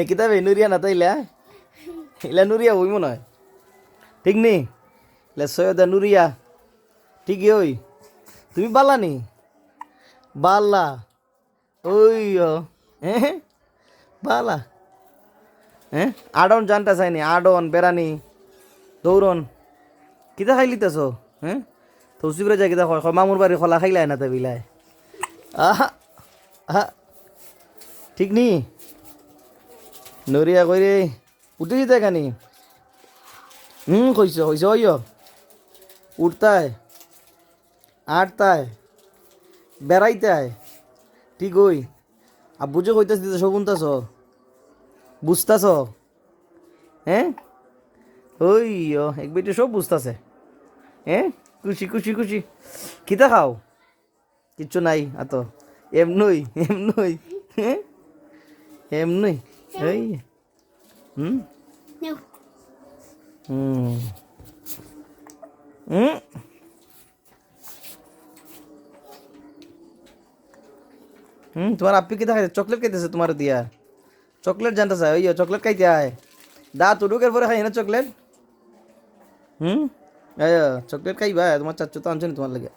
কিতাবে নুরিয়া না তাইলা ইলা নুরিয়া হই মনে হয় ঠিক নি ইলা সৈয়দা নুরিয়া ঠিকই ওই তুমি বালা নি বালা ওই হ্যাঁ বালা হ্যাঁ আডন জানটা চাইনি আডন বেড়ানি দৌড়ন কিতা খাই লিতেছ হ্যাঁ তৌসি করে যাই কিতা মামুর বাড়ি খোলা খাইলাই না তা বিলায় আহা আহা ঠিক নি নরিয়া কই রে উঠে যেতে খানি কইস কইস ওই উঠতায় আটতায় বেড়াইতায় ঠিক ওই আব্বু যে কইতাছ দিতে শগুনতাছ বুঝতাছ হ্যাঁ ওই এক বেটে সব বুঝতাছে হ্যাঁ খুশি খুশি খুশি কিতা খাও কিচ্ছু নাই আত এমনই এমনই হ্যাঁ এমনই এই হুম হুম হুম তোমার আপনি কিতা খাইছে চকলেট খাইতেছে তোমার দিয়া চকলেট জানতে চাই ওই চকলেট খাইতে আয় দাঁত উডুকের পরে খাই না চকলেট চকলেট খাইবা তোমার চাচ্চু তো আনছো তোমার লাগে